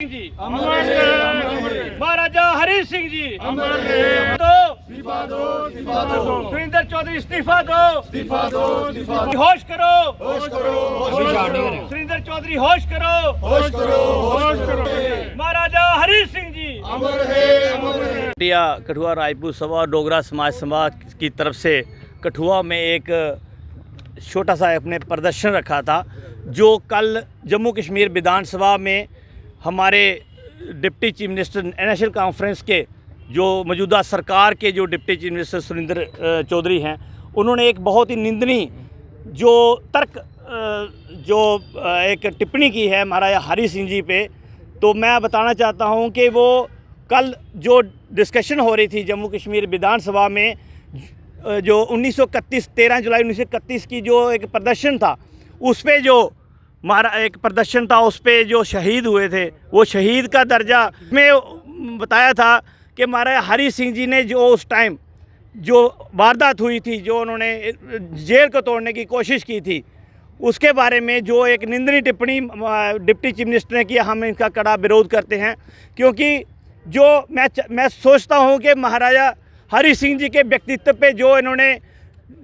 जी अमर रहे। महाराजा हरी सिंह जी अमर रहे। इस्तीफा दो सुरेंद्र चौधरी इस्तीफा दो होश करो सुरेंद्र चौधरी होश करो महाराजा हरी सिंह जी अमर है। इंडिया कठुआ राजपूत सभा और डोगरा समाज सभा की तरफ से कठुआ में एक छोटा सा अपने प्रदर्शन रखा था, जो कल जम्मू कश्मीर विधानसभा में हमारे deputy chief minister National Conference के जो मौजूदा सरकार के जो deputy chief minister Surendra Choudhary हैं, उन्होंने एक बहुत ही निंदनीय जो एक टिप्पणी की है महाराजा हरी सिंह जी पे। तो मैं बताना चाहता हूं कि वो कल जो डिस्कशन हो रही थी जम्मू कश्मीर विधानसभा में, जो 13 जुलाई 1931 की जो एक प्रदर्शन था, उस पे जो एक प्रदर्शन था, उस पे जो शहीद हुए थे, वो शहीद का दर्जा में बताया था कि महाराजा हरी सिंह जी ने जो उस टाइम जो वारदात हुई थी, जो उन्होंने जेल को तोड़ने की कोशिश की थी, उसके बारे में जो एक निंदनीय टिप्पणी डिप्टी चीफ मिनिस्टर ने किया, हम इनका कड़ा विरोध करते हैं। क्योंकि जो मैं सोचता हूं कि महाराजा हरी सिंह जी के व्यक्तित्व पे जो इन्होंने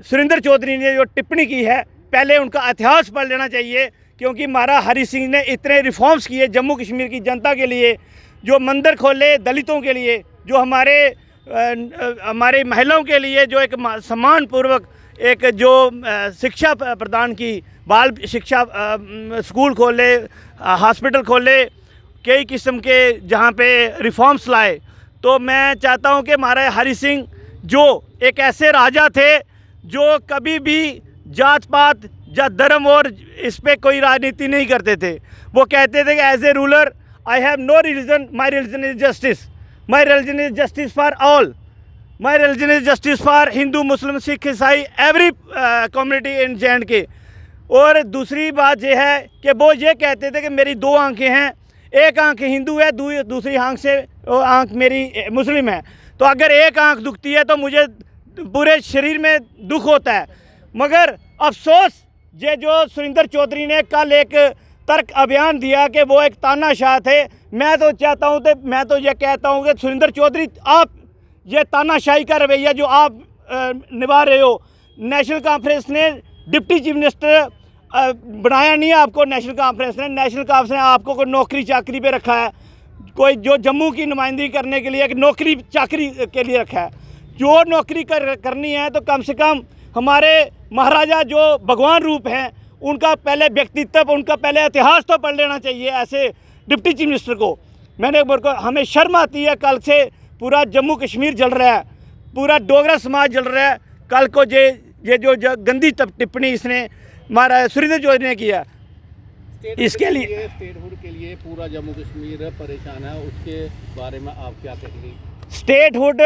सुरेंद्र चौधरी ने जो टिप्पणी की है, पहले उनका इतिहास पढ़ लेना चाहिए। क्योंकि महाराजा हरी सिंह ने इतने रिफॉर्म्स किए जम्मू कश्मीर की जनता के लिए, जो मंदिर खोले दलितों के लिए, जो हमारे महिलाओं के लिए जो एक सम्मानपूर्वक एक जो शिक्षा प्रदान की, बाल शिक्षा स्कूल खोले, हॉस्पिटल खोले, कई किस्म के जहाँ पे रिफॉर्म्स लाए। तो मैं चाहता हूँ कि महाराजा हरी सिंह जो एक ऐसे राजा थे जो कभी भी जात पात या धर्म और इस पे कोई राजनीति नहीं करते थे। वो कहते थे कि as a ruler I have no religion, my religion is justice, my religion is justice for all, my religion is justice for Hindu Muslim Sikh Isai every community in जे&के। और दूसरी बात यह है कि वो ये कहते थे कि मेरी दो आंखें हैं, एक आंख हिंदू है, दूसरी आंख मेरी मुस्लिम है। तो अगर एक आंख दुखती है तो मुझे पूरे शरीर में दुख होता है। मगर अफसोस ये जो सुरेंद्र चौधरी ने कल एक तर्क अभियान दिया कि वो एक तानाशाह थे। मैं तो चाहता हूँ, तो मैं तो ये कहता हूँ कि सुरेंद्र चौधरी, आप ये तानाशाही का रवैया जो आप निभा रहे हो, नेशनल कॉन्फ्रेंस ने डिप्टी चीफ मिनिस्टर बनाया नहीं है आपको। नेशनल कॉन्फ्रेंस ने आपको कोई नौकरी चाकरी पे रखा है, कोई जो जम्मू की नुमाइंदगी करने के लिए एक नौकरी चाकरी के लिए रखा है। जो नौकरी करनी है तो कम से कम हमारे महाराजा जो भगवान रूप हैं, उनका पहले व्यक्तित्व, उनका पहले इतिहास तो पढ़ लेना चाहिए ऐसे डिप्टी चीफ मिनिस्टर को। हमें शर्म आती है, कल से पूरा जम्मू कश्मीर जल रहा है, पूरा डोगरा समाज जल रहा है। कल को ये जो गंदी टिप्पणी इसने महाराजा सुरेंद्र चौधरी ने किया, इसके लिए स्टेटहुड के लिए पूरा जम्मू कश्मीर परेशान है, उसके बारे में आप क्या कहेंगे? स्टेटहुड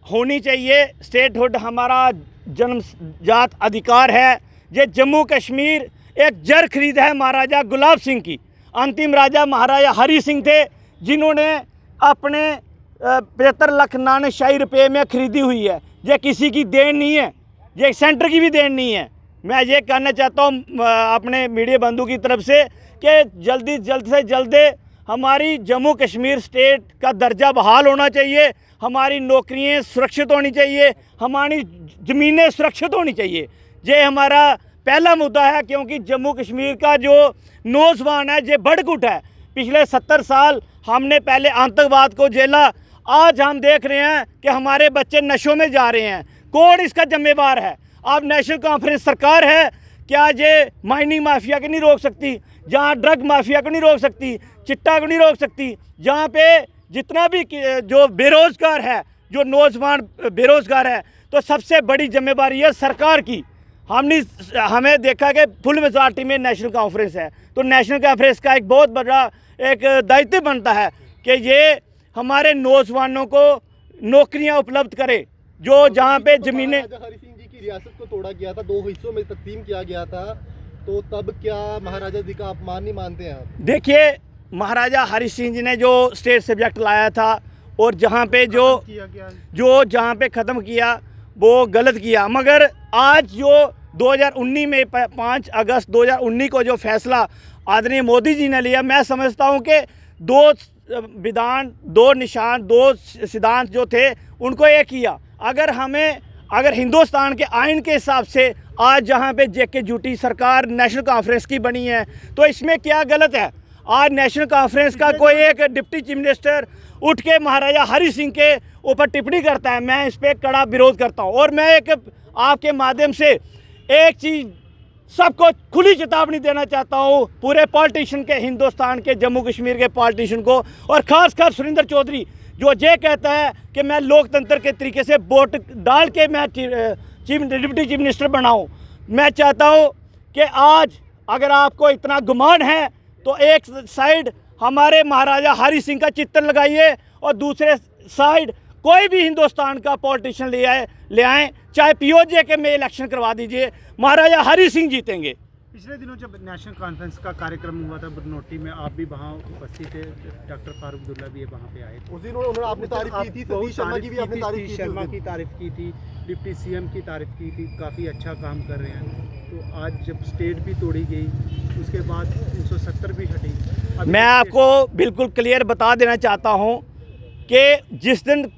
होनी चाहिए। स्टेटहुड हमारा जन्मजात अधिकार है। ये जम्मू कश्मीर एक जर खरीद है महाराजा गुलाब सिंह की। अंतिम राजा महाराजा हरी सिंह थे, जिन्होंने अपने 75 लाख नानकशाही रुपये में खरीदी हुई है। ये किसी की देन नहीं है, ये सेंटर की भी देन नहीं है। मैं ये कहना चाहता हूँ अपने मीडिया बंधु की तरफ से कि जल्द से जल्द हमारी जम्मू कश्मीर स्टेट का दर्जा बहाल होना चाहिए, हमारी नौकरियां सुरक्षित होनी चाहिए, हमारी ज़मीनें सुरक्षित होनी चाहिए। ये हमारा पहला मुद्दा है। क्योंकि जम्मू कश्मीर का जो नौजवान है, ये भड़कुट है। पिछले 70 साल हमने पहले आतंकवाद को झेला, आज हम देख रहे हैं कि हमारे बच्चे नशों में जा रहे हैं। कौन इसका जिम्मेवार है? अब नेशनल कॉन्फ्रेंस सरकार है, क्या ये माइनिंग माफिया को नहीं रोक सकती? जहाँ ड्रग माफिया को नहीं रोक सकती, चिट्टा को नहीं रोक सकती? जहाँ पे जितना भी जो बेरोज़गार है, जो नौजवान बेरोज़गार है, तो सबसे बड़ी जिम्मेवारी है सरकार की। हमें देखा कि फुल मेजॉरिटी में नेशनल कॉन्फ्रेंस है, तो नेशनल कॉन्फ्रेंस का एक बहुत बड़ा एक दायित्व बनता है कि ये हमारे नौजवानों को नौकरियां उपलब्ध करे, जो जहाँ पे ज़मीनें। हरी सिंह जी की रियासत को तोड़ा गया था, 2 हिस्सों में तकसीम किया गया था, तो तब क्या महाराजा जी का अपमान नहीं मानते हैं आप? देखिए, महाराजा हरी सिंह जी ने जो स्टेट सब्जेक्ट लाया था और जहाँ पे जहाँ पे ख़त्म किया वो गलत किया। मगर आज जो 2019 में 5 अगस्त 2019 को जो फैसला आदरणीय मोदी जी ने लिया, मैं समझता हूँ कि दो विधान, दो निशान, दो सिद्धांत जो थे उनको एक किया। अगर हिंदुस्तान के आइन के हिसाब से आज जहाँ पे जेके जूटी सरकार नेशनल कॉन्फ्रेंस की बनी है, तो इसमें क्या गलत है? आज नेशनल कॉन्फ्रेंस का कोई एक डिप्टी चीफ मिनिस्टर उठ के महाराजा हरि सिंह के ऊपर टिप्पणी करता है, मैं इस पर कड़ा विरोध करता हूँ। और मैं एक आपके माध्यम से एक चीज़ सबको खुली चेतावनी देना चाहता हूँ, पूरे पॉलिटिशियन के, हिंदुस्तान के, जम्मू कश्मीर के पॉलिटिशियन को, और ख़ासकर सुरेंद्र चौधरी जो ये कहता है कि मैं लोकतंत्र के तरीके से वोट डाल के मैं डिप्टी चीफ मिनिस्टर बनाऊँ। मैं चाहता हूँ कि आज अगर आपको इतना गुमान है तो एक साइड हमारे महाराजा हरि सिंह का चित्र लगाइए और दूसरे साइड कोई भी हिंदुस्तान का पॉलिटिशियन ले आएँ, चाहे पीओजे के में इलेक्शन करवा दीजिए, महाराजा हरि सिंह जीतेंगे। पिछले दिनों जब नेशनल कॉन्फ्रेंस का कार्यक्रम हुआ था बरनोटी में, आप भी वहाँ उपस्थित थे, डॉक्टर फारूक अब्दुल्ला भी वहाँ पे आए थे। उस दिन उन्होंने आपने तारीफ की थी, सतीश शर्मा की भी आपने तारीफ की थी, शर्मा की तारीफ की थी, डिप्टी सीएम की तारीफ की थी, काफ़ी अच्छा काम कर रहे हैं। तो आज जब स्टेट भी तोड़ी गई, उसके बाद 370 भी हटी। मैं आपको बिल्कुल क्लियर बता देना चाहता हूँ कि जिस दिन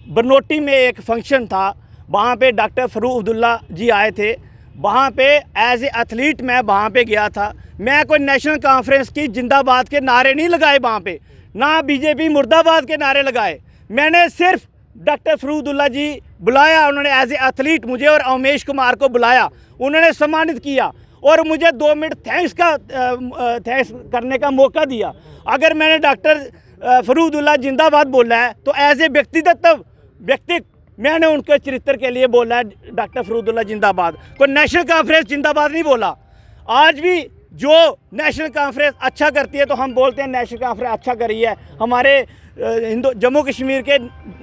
बरनोटी में एक फंक्शन था, वहाँ पे डॉक्टर फारूक अब्दुल्ला जी आए थे, वहाँ पे एज ए एथलीट मैं वहाँ पे गया था। मैं कोई नेशनल कॉन्फ्रेंस की जिंदाबाद के नारे नहीं लगाए वहाँ पे, ना बीजेपी मुर्दाबाद के नारे लगाए। मैंने सिर्फ डॉक्टर फारूक अब्दुल्ला जी बुलाया, उन्होंने एज ए एथलीट मुझे और उमेश कुमार को बुलाया, उन्होंने सम्मानित किया और मुझे 2 मिनट थैंक्स करने का मौका दिया। अगर मैंने डॉक्टर फारूक अब्दुल्ला जिंदाबाद बोला है तो एज ए व्यक्ति मैंने उनके चरित्र के लिए बोला है डॉक्टर फारूक अब्दुल्ला जिंदाबाद, कोई नेशनल कॉन्फ्रेंस जिंदाबाद नहीं बोला। आज भी जो नेशनल कॉन्फ्रेंस अच्छा करती है तो हम बोलते हैं नेशनल कॉन्फ्रेंस अच्छा करी है हमारे जम्मू कश्मीर के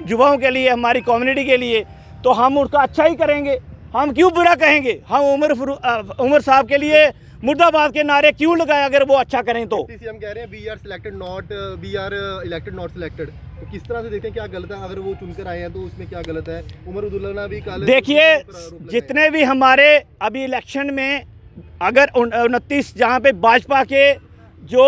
युवाओं के लिए, हमारी कम्युनिटी के लिए, तो हम उनका अच्छा ही करेंगे। हम क्यों बुरा कहेंगे? हम उमर साहब के लिए मुर्दाबाद के नारे क्यों लगाए अगर वो अच्छा करें तो? हम कह रहे हैं we are elected not selected, तो किस तरह से देखें क्या गलत है? अगर वो चुनकर आए हैं तो उसमें क्या गलत है? उमर अब्दुल्ला भी कल देखिए, जितने भी हमारे अभी इलेक्शन में अगर 29 जहाँ पे भाजपा के जो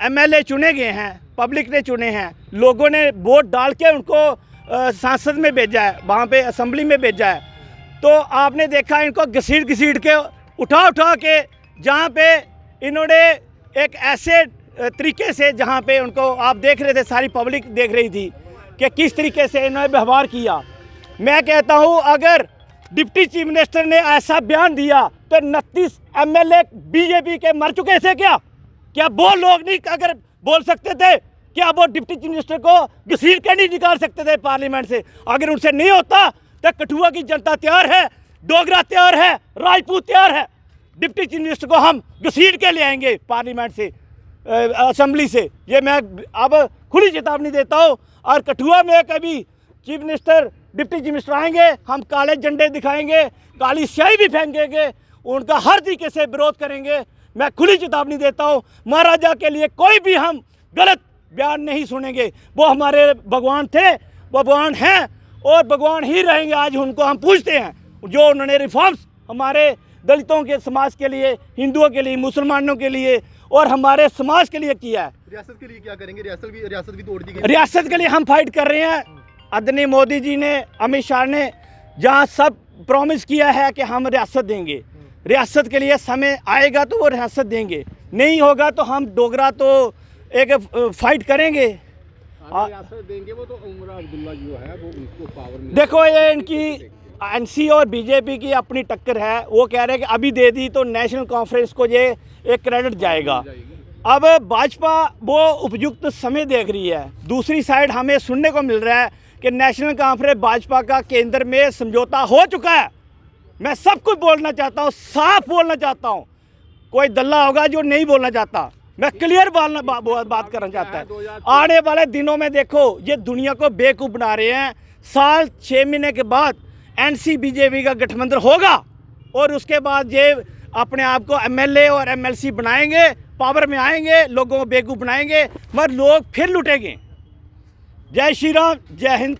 एमएलए चुने गए हैं, पब्लिक ने चुने हैं, लोगों ने वोट डाल के उनको सांसद में भेजा है, वहाँ पे असेंबली में भेजा है, तो आपने देखा इनको घसीट के उठा के जहाँ पे इन्होंने एक ऐसे तरीके से, जहाँ पे उनको आप देख रहे थे, सारी पब्लिक देख रही थी कि किस तरीके से इन्होंने व्यवहार किया। मैं कहता हूँ अगर डिप्टी चीफ मिनिस्टर ने ऐसा बयान दिया तो 29 एमएलए बीजेपी के मर चुके थे क्या वो लोग नहीं अगर बोल सकते थे? क्या वो डिप्टी चीफ मिनिस्टर को घसीट के नहीं निकाल सकते थे पार्लियामेंट से? अगर उनसे नहीं होता तो कठुआ की जनता तैयार है, डोगरा तैयार है, राजपूत तैयार है, डिप्टी चीफ मिनिस्टर को हम घसीट के ले आएंगे पार्लियामेंट से, असेंबली से। ये मैं अब खुली चेतावनी देता हूँ। और कठुआ में कभी chief minister, deputy chief minister आएंगे, हम काले झंडे दिखाएंगे, काली स्याही भी फेंकेंगे, उनका हर तरीके से विरोध करेंगे। मैं खुली चेतावनी देता हूँ, महाराजा के लिए कोई भी हम गलत बयान नहीं सुनेंगे। वो हमारे भगवान थे, वो भगवान हैं और भगवान ही रहेंगे। आज उनको हम पूछते हैं जो उन्होंने रिफॉर्म्स हमारे दलितों के समाज के लिए, हिंदुओं के लिए, मुसलमानों के लिए और हमारे समाज के लिए किया है। रियासत के लिए क्या करेंगे? रियासत भी तोड़ दी गई। रियासत के लिए हम फाइट कर रहे हैं। आदरणीय मोदी जी ने, अमित शाह ने जहाँ सब प्रॉमिस किया है कि हम रियासत देंगे, रियासत के लिए समय आएगा तो वो रियासत देंगे, नहीं होगा तो हम डोगरा तो एक फाइट करेंगे। रियासत देंगे वो तो उमर अब्दुल्ला जो है वो उनको पावर में। देखो, ये इनकी एनसी और बीजेपी की अपनी टक्कर है। वो कह रहे हैं कि अभी दे दी तो नेशनल कॉन्फ्रेंस को ये एक क्रेडिट जाएगा। अब भाजपा वो उपयुक्त समय देख रही है। दूसरी साइड हमें सुनने को मिल रहा है कि नेशनल कॉन्फ्रेंस भाजपा का केंद्र में समझौता हो चुका है। मैं सब कुछ बोलना चाहता हूँ, साफ बोलना चाहता हूँ, कोई दल्ला होगा जो नहीं बोलना चाहता। मैं क्लियर बात करना चाहता है। आने वाले दिनों में देखो, ये दुनिया को बेवकूफ़ बना रहे हैं। साल 6 महीने के बाद एनसी बीजेपी का गठबंधन होगा और उसके बाद ये अपने आप को एमएलए और एमएलसी बनाएंगे, पावर में आएंगे, लोगों को बेवकूफ़ बनाएंगे, मगर लोग फिर लुटेंगे। जय श्री राम, जय हिंद।